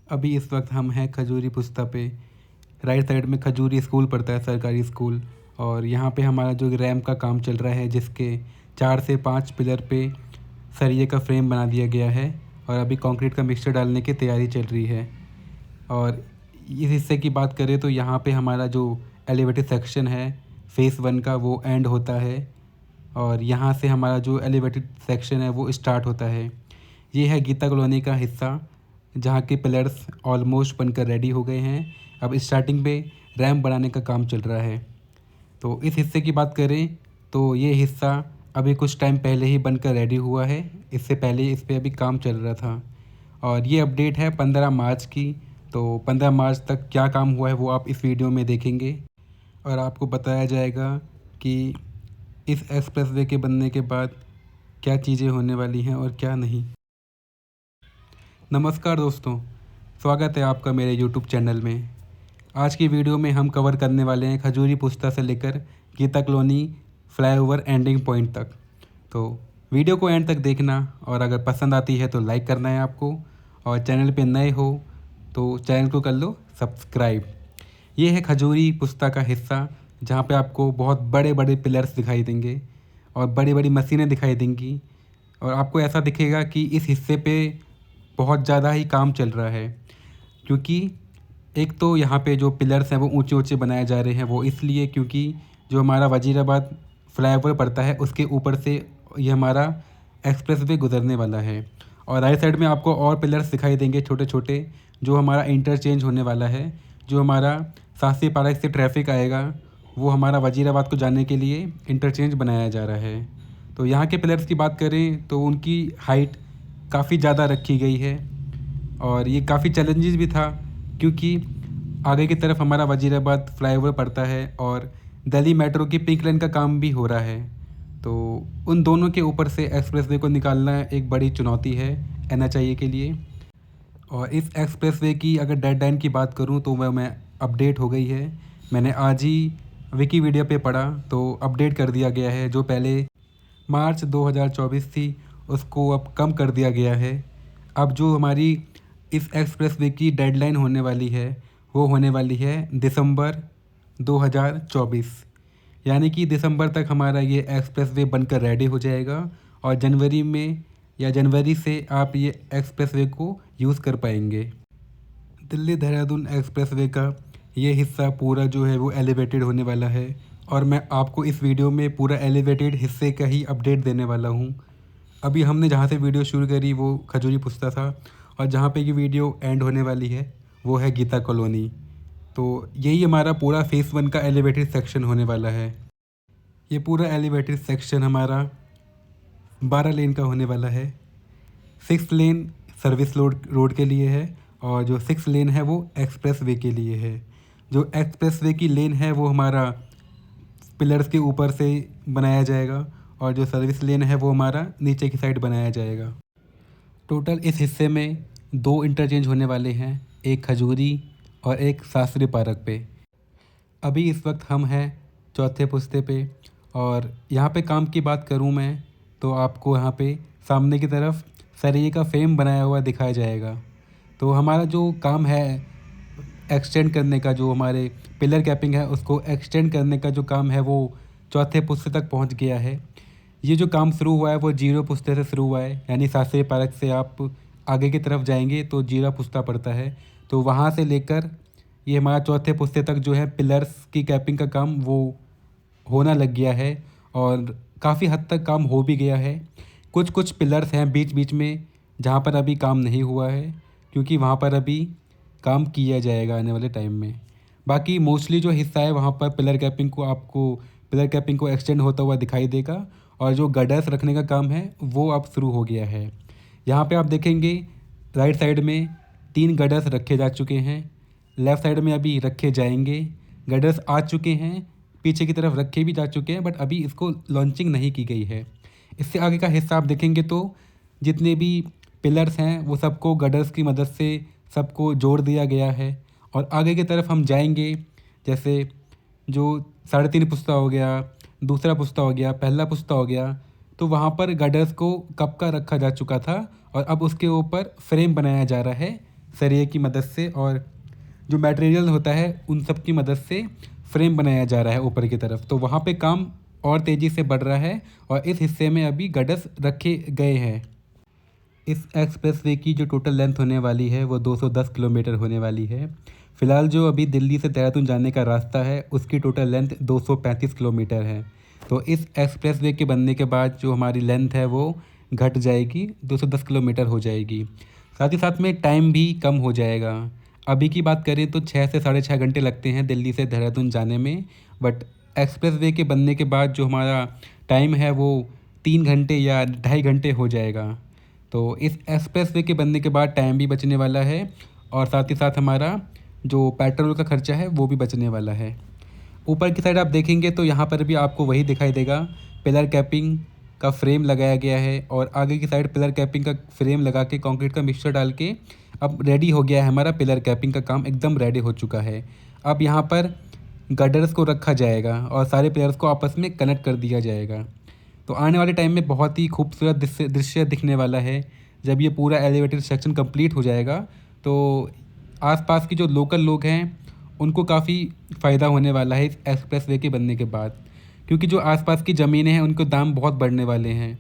अभी इस वक्त हम हैं खजूरी पुस्ता पे। राइट साइड में खजूरी स्कूल पड़ता है, सरकारी स्कूल। और यहाँ पे हमारा जो रैम्प का काम चल रहा है, जिसके 4 से 5 पिलर पे सरिये का फ्रेम बना दिया गया है और अभी कंक्रीट का मिक्सचर डालने की तैयारी चल रही है। और इस हिस्से की बात करें तो यहाँ पे हमारा जो एलिवेटेड सेक्शन है फेज़ 1 का, वो एंड होता है और यहाँ से हमारा जो एलिवेटेड सेक्शन है वो स्टार्ट होता है। ये है गीता कॉलोनी का हिस्सा, जहाँ के पिलर्स ऑलमोस्ट बनकर रेडी हो गए हैं। अब स्टार्टिंग पे रैम्प बनाने का काम चल रहा है। तो इस हिस्से की बात करें तो ये हिस्सा अभी कुछ टाइम पहले ही बनकर रेडी हुआ है। इससे पहले इस पे अभी काम चल रहा था। और ये अपडेट है 15 मार्च की। तो 15 मार्च तक क्या काम हुआ है वो आप इस वीडियो में देखेंगे और आपको बताया जाएगा कि इस एक्सप्रेसवे के बनने के बाद क्या चीज़ें होने वाली हैं और क्या नहीं। नमस्कार दोस्तों, स्वागत है आपका मेरे यूट्यूब चैनल में। आज की वीडियो में हम कवर करने वाले हैं खजूरी पुस्ता से लेकर Geeta colony flyover ending point तक। तो वीडियो को एंड तक देखना और अगर पसंद आती है तो लाइक करना है आपको, और चैनल पे नए हो तो चैनल को कर लो सब्सक्राइब। ये है खजूरी पुस्ता का हिस्सा, जहाँ पे आपको बहुत बड़े बड़े पिलर्स दिखाई देंगे और बड़ी बड़ी मशीनें दिखाई देंगी। और आपको ऐसा दिखेगा कि इस हिस्से पे बहुत ज़्यादा ही काम चल रहा है, क्योंकि एक तो यहाँ पे जो पिलर्स हैं वो ऊंचे ऊंचे बनाए जा रहे हैं। वो इसलिए क्योंकि जो हमारा वजीराबाद फ्लाईओवर पड़ता है उसके ऊपर से ये हमारा एक्सप्रेसवे गुजरने वाला है। और राइट साइड में आपको और पिलर्स दिखाई देंगे छोटे छोटे, जो हमारा इंटरचेंज होने वाला है। जो हमारा शास्त्री पार्क से ट्रैफिक आएगा वो हमारा वजीराबाद को जाने के लिए इंटरचेंज बनाया जा रहा है। तो यहाँ के पिलर्स की बात करें तो उनकी हाइट काफ़ी ज़्यादा रखी गई है और ये काफ़ी चैलेंजेस भी था, क्योंकि आगे की तरफ हमारा वजीराबाद फ्लाईओवर पड़ता है और दिल्ली मेट्रो की पिंक लाइन का काम भी हो रहा है। तो उन दोनों के ऊपर से एक्सप्रेसवे को निकालना एक बड़ी चुनौती है एनएचआईए के लिए। और इस एक्सप्रेसवे की अगर डेडलाइन की बात करूं तो वह मैं अपडेट हो गई है। मैंने आज ही विकीपीडिया पे पढ़ा तो अपडेट कर दिया गया है। जो पहले मार्च 2024 थी उसको अब कम कर दिया गया है। अब जो हमारी इस एक्सप्रेसवे की डेडलाइन होने वाली है वो होने वाली है दिसंबर 2024। यानी कि दिसंबर तक हमारा ये एक्सप्रेसवे बनकर रेडी हो जाएगा और जनवरी में या जनवरी से आप ये एक्सप्रेसवे को यूज़ कर पाएंगे। दिल्ली देहरादून एक्सप्रेसवे का ये हिस्सा पूरा जो है वो एलिवेटेड होने वाला है और मैं आपको इस वीडियो में पूरा एलिवेटेड हिस्से का ही अपडेट देने वाला हूँ। अभी हमने जहाँ से वीडियो शुरू करी वो खजूरी पुस्ता था और जहाँ पे ये वीडियो एंड होने वाली है वो है गीता कॉलोनी। तो यही हमारा पूरा फेज़ 1 का एलिवेटेड सेक्शन होने वाला है। ये पूरा एलिवेटेड सेक्शन हमारा 12 लेन का होने वाला है। 6 लेन सर्विस रोड के लिए है और जो 6 लेन है वो एक्सप्रेस वे के लिए है। जो एक्सप्रेस वे की लेन है वो हमारा पिलर्स के ऊपर से बनाया जाएगा और जो सर्विस लेन है वो हमारा नीचे की साइड बनाया जाएगा। टोटल इस हिस्से में 2 इंटरचेंज होने वाले हैं, एक खजूरी और एक शास्त्री पार्क पे। अभी इस वक्त हम हैं चौथे पुस्ते पे और यहाँ पे काम की बात करूँ मैं तो आपको यहाँ पे सामने की तरफ सरिये का फ्रेम बनाया हुआ दिखाया जाएगा। तो हमारा जो काम है एक्सटेंड करने का, जो हमारे पिलर कैपिंग है उसको एक्सटेंड करने का जो काम है वो चौथे पुस्ते तक पहुँच गया है। ये जो काम शुरू हुआ है वो जीरो पुस्ते से शुरू हुआ है, यानी शास्त्री पार्क से आप आगे की तरफ जाएंगे तो जीरा पुस्ता पड़ता है। तो वहाँ से लेकर ये हमारा चौथे पुस्ते तक जो है पिलर्स की कैपिंग का काम वो होना लग गया है और काफ़ी हद तक काम हो भी गया है। कुछ कुछ पिलर्स हैं बीच बीच में जहाँ पर अभी काम नहीं हुआ है, क्योंकि वहाँ पर अभी काम किया जाएगा आने वाले टाइम में। बाकी मोस्टली जो हिस्सा है वहाँ पर पिलर कैपिंग को एक्सटेंड होता हुआ दिखाई देगा और जो गडर्स रखने का काम है वो अब शुरू हो गया है। यहाँ पे आप देखेंगे राइट साइड में 3 गडर्स रखे जा चुके हैं, लेफ़्ट साइड में अभी रखे जाएंगे। गडर्स आ चुके हैं, पीछे की तरफ रखे भी जा चुके हैं, बट अभी इसको लॉन्चिंग नहीं की गई है। इससे आगे का हिस्सा आप देखेंगे तो जितने भी पिलर्स हैं वो सबको गडर्स की मदद से सबको जोड़ दिया गया है। और आगे की तरफ हम जाएंगे, जैसे जो 3.5 पुस्ता हो गया, दूसरा पुस्ता हो गया, पहला पुस्ता हो गया, तो वहाँ पर गडर्स को कब का रखा जा चुका था और अब उसके ऊपर फ्रेम बनाया जा रहा है सरिये की मदद से और जो मटेरियल होता है उन सब की मदद से फ्रेम बनाया जा रहा है ऊपर की तरफ। तो वहाँ पे काम और तेज़ी से बढ़ रहा है और इस हिस्से में अभी गडर्स रखे गए हैं। इस एक्सप्रेसवे की जो टोटल लेंथ होने वाली है वो 210 किलोमीटर होने वाली है। फ़िलहाल जो अभी दिल्ली से देहरादून जाने का रास्ता है उसकी टोटल लेंथ 235 किलोमीटर है। तो इस एक्सप्रेसवे के बनने के बाद जो हमारी लेंथ है वो घट जाएगी, 210 किलोमीटर हो जाएगी। साथ ही साथ में टाइम भी कम हो जाएगा। अभी की बात करें तो 6 से साढ़े 6 घंटे लगते हैं दिल्ली से देहरादून जाने में, बट एक्सप्रेसवे के बनने के बाद जो हमारा टाइम है वो 3 घंटे या 2.5 घंटे हो जाएगा। तो इस एक्सप्रेसवे के बनने के बाद टाइम भी बचने वाला है और साथ ही साथ हमारा जो पेट्रोल का खर्चा है वो भी बचने वाला है। ऊपर की साइड आप देखेंगे तो यहाँ पर भी आपको वही दिखाई देगा, पिलर कैपिंग का फ्रेम लगाया गया है और आगे की साइड पिलर कैपिंग का फ्रेम लगा के कंक्रीट का मिक्सचर डाल के अब रेडी हो गया है हमारा पिलर कैपिंग का काम, एकदम रेडी हो चुका है। अब यहाँ पर गडर्स को रखा जाएगा और सारे पिलर्स को आपस में कनेक्ट कर दिया जाएगा। तो आने वाले टाइम में बहुत ही खूबसूरत दृश्य दिखने वाला है। जब ये पूरा एलिवेटेड सेक्शन कंप्लीट हो जाएगा तो आसपास के जो लोकल लोग हैं उनको काफ़ी फ़ायदा होने वाला है इस एक्सप्रेसवे के बनने के बाद, क्योंकि जो आसपास की ज़मीनें हैं उनके दाम बहुत बढ़ने वाले हैं।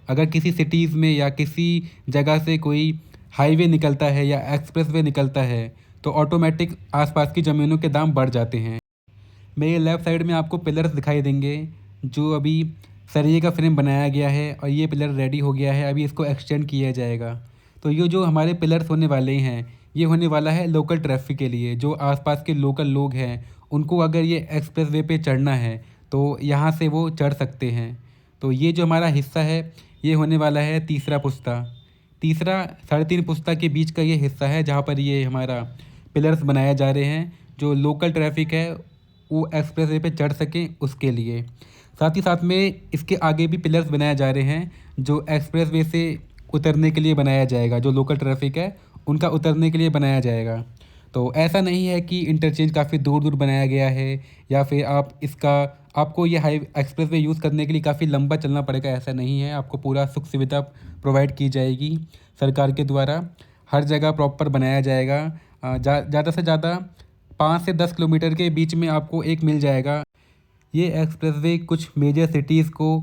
अगर किसी सिटीज़ में या किसी जगह से कोई हाईवे निकलता है या एक्सप्रेसवे निकलता है तो ऑटोमेटिक आसपास की ज़मीनों के दाम बढ़ जाते हैं। मेरे लेफ़्ट साइड में आपको पिलर्स दिखाई देंगे जो अभी सरिये का फ्रेम बनाया गया है और ये पिलर रेडी हो गया है, अभी इसको एक्सटेंड किया जाएगा। तो ये जो हमारे पिलर्स होने वाले हैं ये होने वाला है लोकल ट्रैफिक के लिए। जो आसपास के लोकल लोग हैं उनको अगर ये एक्सप्रेसवे पे चढ़ना है तो यहाँ से वो चढ़ सकते हैं। तो ये जो हमारा हिस्सा है ये होने वाला है तीसरा पुस्ता। तीसरा 3.5 पुस्ता के बीच का ये हिस्सा है जहाँ पर ये हमारा पिलर्स बनाए जा रहे हैं, जो लोकल ट्रैफिक है वो एक्सप्रेसवे पे चढ़ सकें उसके लिए। साथ ही साथ में इसके आगे भी पिलर्स बनाए जा रहे हैं जो एक्सप्रेसवे से उतरने के लिए बनाया जाएगा, जो लोकल ट्रैफिक है उनका उतरने के लिए बनाया जाएगा। तो ऐसा नहीं है कि इंटरचेंज काफ़ी दूर दूर बनाया गया है या फिर आपको ये हाई एक्सप्रेसवे यूज़ करने के लिए काफ़ी लंबा चलना पड़ेगा, ऐसा नहीं है। आपको पूरा सुख सुविधा प्रोवाइड की जाएगी सरकार के द्वारा, हर जगह प्रॉपर बनाया जाएगा। ज़्यादा से ज़्यादा 5 से 10 किलोमीटर के बीच में आपको एक मिल जाएगा। ये एक्सप्रेसवे कुछ मेजर सिटीज़ को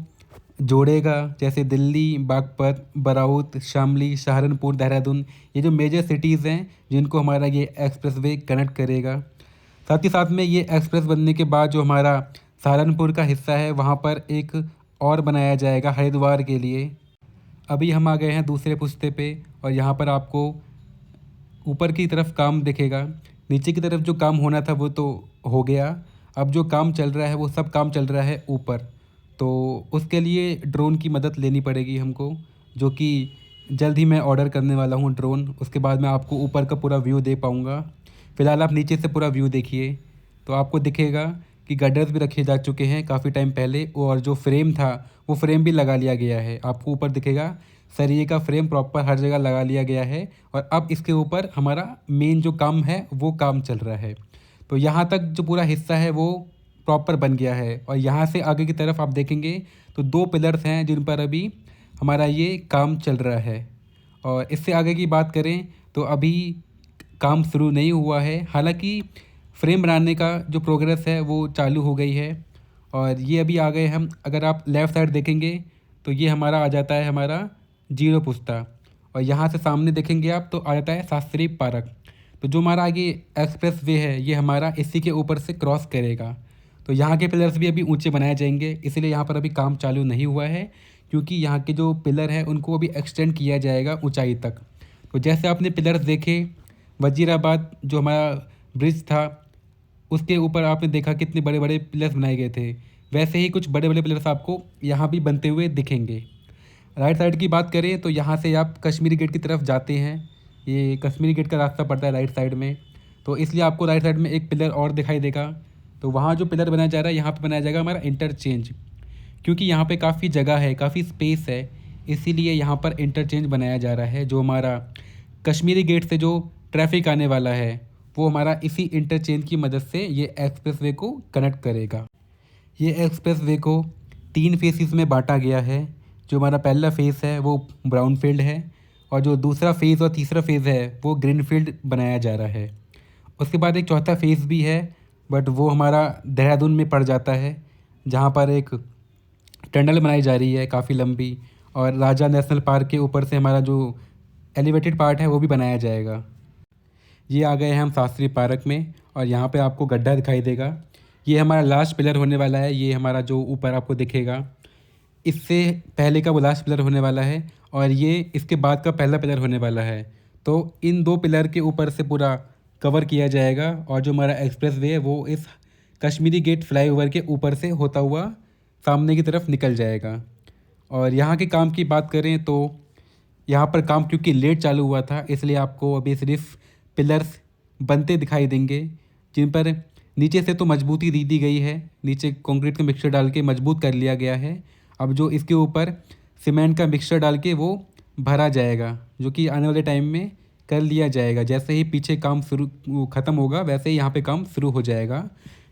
जोड़ेगा, जैसे दिल्ली, बागपत, बराऊत, शामली, सहारनपुर, देहरादून। ये जो मेजर सिटीज़ हैं जिनको हमारा ये एक्सप्रेसवे कनेक्ट करेगा। साथ ही साथ में ये एक्सप्रेस बनने के बाद जो हमारा सहारनपुर का हिस्सा है वहाँ पर एक और बनाया जाएगा हरिद्वार के लिए। अभी हम आ गए हैं दूसरे पुस्ते पे और यहाँ पर आपको ऊपर की तरफ काम दिखेगा। नीचे की तरफ जो काम होना था वो तो हो गया, अब जो काम चल रहा है वो सब काम चल रहा है ऊपर। तो उसके लिए ड्रोन की मदद लेनी पड़ेगी हमको, जो कि जल्द ही मैं ऑर्डर करने वाला हूँ ड्रोन। उसके बाद मैं आपको ऊपर का पूरा व्यू दे पाऊँगा। फ़िलहाल आप नीचे से पूरा व्यू देखिए तो आपको दिखेगा कि गडर्स भी रखे जा चुके हैं काफ़ी टाइम पहले और जो फ्रेम था वो फ्रेम भी लगा लिया गया है। आपको ऊपर दिखेगा सरिये का फ्रेम प्रॉपर हर जगह लगा लिया गया है और अब इसके ऊपर हमारा मेन जो काम है वो काम चल रहा है। तो यहाँ तक जो पूरा हिस्सा है वो प्रॉपर बन गया है और यहाँ से आगे की तरफ आप देखेंगे तो 2 पिलर्स हैं जिन पर अभी हमारा ये काम चल रहा है। और इससे आगे की बात करें तो अभी काम शुरू नहीं हुआ है, हालांकि फ्रेम बनाने का जो प्रोग्रेस है वो चालू हो गई है। और ये अभी आ गए हम, अगर आप लेफ़्ट साइड देखेंगे तो ये हमारा आ जाता है हमारा 0 पुस्ता और यहाँ से सामने देखेंगे आप तो आ जाता है शास्त्री पार्क। तो जो हमारा आगे एक्सप्रेस वे है ये हमारा इसी के ऊपर से क्रॉस करेगा। तो यहाँ के पिलर्स भी अभी ऊंचे बनाए जाएंगे, इसलिए यहाँ पर अभी काम चालू नहीं हुआ है क्योंकि यहाँ के जो पिलर हैं उनको अभी एक्सटेंड किया जाएगा ऊंचाई तक। तो जैसे आपने पिलर्स देखे वजीराबाद जो हमारा ब्रिज था उसके ऊपर आपने देखा कितने बड़े बड़े पिलर्स बनाए गए थे, वैसे ही कुछ बड़े बड़े पिलर्स आपको यहाँ भी बनते हुए दिखेंगे। राइट साइड की बात करें तो यहाँ से आप कश्मीरी गेट की तरफ जाते हैं, ये कश्मीरी गेट का रास्ता पड़ता है राइट साइड में, तो इसलिए आपको राइट साइड में एक पिलर और दिखाई देगा। तो वहाँ जो पिलर बनाया जा रहा है यहाँ पे बनाया जाएगा हमारा इंटरचेंज, क्योंकि यहाँ पे काफ़ी जगह है, काफ़ी स्पेस है, इसीलिए यहाँ पर इंटरचेंज बनाया जा रहा है। जो हमारा कश्मीरी गेट से जो ट्रैफिक आने वाला है वो हमारा इसी इंटरचेंज की मदद से ये एक्सप्रेसवे को कनेक्ट करेगा। ये एक्सप्रेसवे को 3 फेसेस में बांटा गया है। जो हमारा पहला फेस है वो ब्राउन फील्ड है और जो दूसरा फ़ेज़ और तीसरा फ़ेज़ है वो ग्रीनफील्ड बनाया जा रहा है। उसके बाद एक चौथा फ़ेज़ भी है, बट वो हमारा देहरादून में पड़ जाता है, जहाँ पर एक टनल बनाई जा रही है काफ़ी लंबी, और राजा नेशनल पार्क के ऊपर से हमारा जो एलिवेटेड पार्ट है वो भी बनाया जाएगा। ये आ गए हैं हम शास्त्री पार्क में, और यहाँ पे आपको गड्ढा दिखाई देगा। ये हमारा लास्ट पिलर होने वाला है। ये हमारा जो ऊपर आपको दिखेगा, इससे पहले का वो लास्ट पिलर होने वाला है, और ये इसके बाद का पहला पिलर होने वाला है। तो इन 2 पिलर के ऊपर से पूरा कवर किया जाएगा, और जो हमारा एक्सप्रेस वे है वो इस कश्मीरी गेट फ्लाईओवर के ऊपर से होता हुआ सामने की तरफ निकल जाएगा। और यहाँ के काम की बात करें तो यहाँ पर काम क्योंकि लेट चालू हुआ था, इसलिए आपको अभी सिर्फ पिलर्स बनते दिखाई देंगे, जिन पर नीचे से तो मजबूती दे दी गई है, नीचे कंक्रीट का मिक्सचर डाल के मजबूत कर लिया गया है। अब जो इसके ऊपर सीमेंट का मिक्सचर डाल के वो भरा जाएगा, जो कि आने वाले टाइम में कर लिया जाएगा। जैसे ही पीछे काम शुरू ख़त्म होगा वैसे ही यहाँ पे काम शुरू हो जाएगा।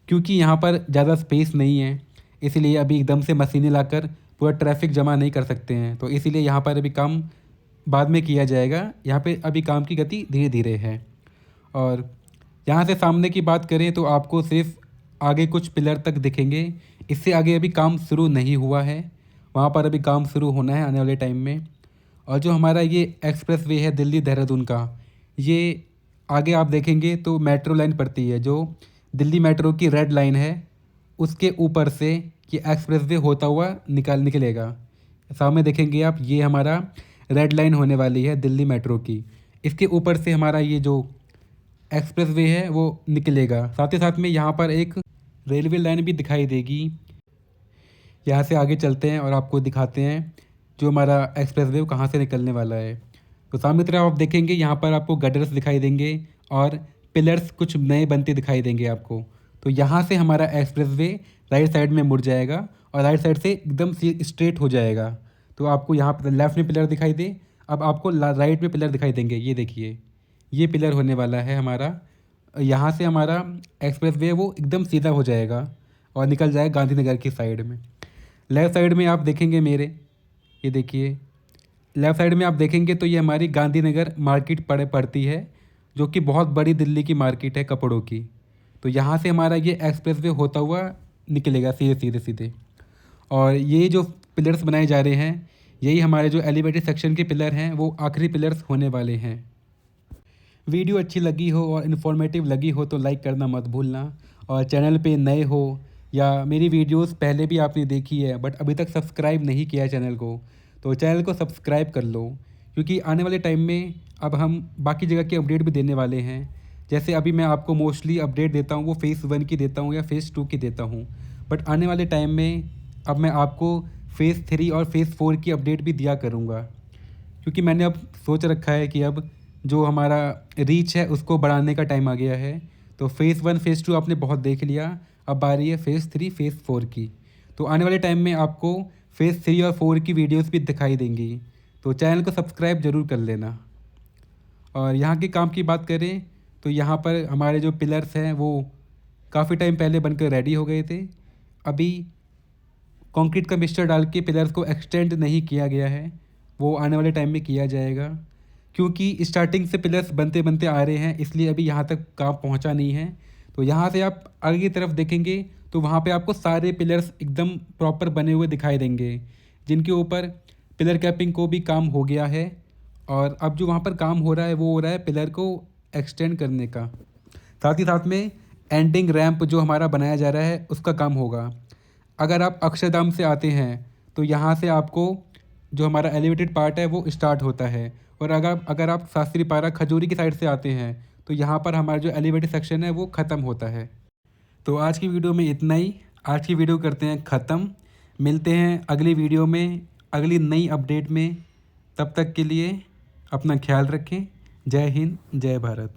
क्योंकि यहाँ पर ज़्यादा स्पेस नहीं है, इसलिए अभी एकदम से मशीनें लाकर पूरा ट्रैफिक जमा नहीं कर सकते हैं, तो इसीलिए यहाँ पर अभी काम बाद में किया जाएगा। यहाँ पे अभी काम की गति धीरे धीरे है। और यहाँ से सामने की बात करें तो आपको सिर्फ आगे कुछ पिलर तक दिखेंगे, इससे आगे अभी काम शुरू नहीं हुआ है, वहाँ पर अभी काम शुरू होना है आने वाले टाइम में। और जो हमारा ये एक्सप्रेस वे है दिल्ली देहरादून का, ये आगे आप देखेंगे तो मेट्रो लाइन पड़ती है, जो दिल्ली मेट्रो की रेड लाइन है, उसके ऊपर से ये एक्सप्रेस वे होता हुआ निकलेगा। सामने देखेंगे आप, ये हमारा रेड लाइन होने वाली है दिल्ली मेट्रो की। इसके ऊपर से हमारा ये जो एक्सप्रेस वे है वो निकलेगा। साथ ही साथ में यहाँ पर एक रेलवे लाइन भी दिखाई देगी। यहाँ से आगे चलते हैं और आपको दिखाते हैं जो हमारा एक्सप्रेस वे कहाँ से निकलने वाला है। तो सामने तरफ आप देखेंगे, यहाँ पर आपको गडर्स दिखाई देंगे और पिलर्स कुछ नए बनते दिखाई देंगे आपको। तो यहाँ से हमारा एक्सप्रेस वे राइट साइड में मुड़ जाएगा और राइट साइड से एकदम स्ट्रेट हो जाएगा। तो आपको यहाँ पर लेफ़्ट में पिलर दिखाई दे, अब आपको राइट में पिलर दिखाई देंगे। ये देखिए, ये पिलर होने वाला है हमारा। यहाँ से हमारा एक्सप्रेस वे वो एकदम सीधा हो जाएगा और निकल जाएगा गांधीनगर की साइड में। लेफ़्ट साइड में आप देखेंगे मेरे, ये देखिए, लेफ़्ट साइड में आप देखेंगे तो ये हमारी गांधीनगर मार्केट पड़ती है, जो कि बहुत बड़ी दिल्ली की मार्केट है कपड़ों की। तो यहाँ से हमारा ये एक्सप्रेस वे होता हुआ निकलेगा सीधे सीधे सीधे। और ये जो पिलर्स बनाए जा रहे हैं, यही हमारे जो एलिवेटेड सेक्शन के पिलर हैं वो आखिरी पिलर्स होने वाले हैं। वीडियो अच्छी लगी हो और इन्फॉर्मेटिव लगी हो तो लाइक करना मत भूलना, और चैनल पे नए हो या मेरी वीडियोस पहले भी आपने देखी है बट अभी तक सब्सक्राइब नहीं किया है चैनल को, तो चैनल को सब्सक्राइब कर लो, क्योंकि आने वाले टाइम में अब हम बाकी जगह के अपडेट भी देने वाले हैं। जैसे अभी मैं आपको मोस्टली अपडेट देता हूँ वो फ़ेज़ 1 की देता हूँ या फ़ेज़ 2 की देता हूँ, बट आने वाले टाइम में अब मैं आपको फ़ेज़ 3 और फ़ेज़ 4 की अपडेट भी दिया करूँगा। क्योंकि मैंने अब सोच रखा है कि अब जो हमारा रीच है उसको बढ़ाने का टाइम आ गया है। तो फ़ेज़ 1 फ़ेज़ 2 आपने बहुत देख लिया, अब आ रही है फ़ेज़ 3 फ़ेज़ 4 की। तो आने वाले टाइम में आपको फ़ेज़ 3 और 4 की वीडियोस भी दिखाई देंगी, तो चैनल को सब्सक्राइब ज़रूर कर लेना। और यहाँ के काम की बात करें तो यहाँ पर हमारे जो पिलर्स हैं वो काफ़ी टाइम पहले बनकर रेडी हो गए थे। अभी कंक्रीट का मिक्सचर डाल के पिलर्स को एक्सटेंड नहीं किया गया है, वो आने वाले टाइम में किया जाएगा। क्योंकि स्टार्टिंग से पिलर्स बनते बनते आ रहे हैं, इसलिए अभी यहाँ तक काम पहुँचा नहीं है। तो यहाँ से आप आगे की तरफ देखेंगे तो वहाँ पे आपको सारे पिलर्स एकदम प्रॉपर बने हुए दिखाई देंगे, जिनके ऊपर पिलर कैपिंग को भी काम हो गया है। और अब जो वहाँ पर काम हो रहा है वो हो रहा है पिलर को एक्सटेंड करने का। साथ ही साथ में एंडिंग रैंप जो हमारा बनाया जा रहा है उसका काम होगा। अगर आप अक्षरधाम से आते हैं तो यहाँ से आपको जो हमारा एलिवेटेड पार्ट है वो स्टार्ट होता है, और अगर आप शास्त्री पारा खजूरी की साइड से आते हैं तो यहाँ पर हमारा जो एलिवेटेड सेक्शन है वो ख़त्म होता है। तो आज की वीडियो में इतना ही। आज की वीडियो करते हैं ख़त्म। मिलते हैं अगली वीडियो में अगली नई अपडेट में। तब तक के लिए अपना ख्याल रखें। जय हिंद, जय भारत।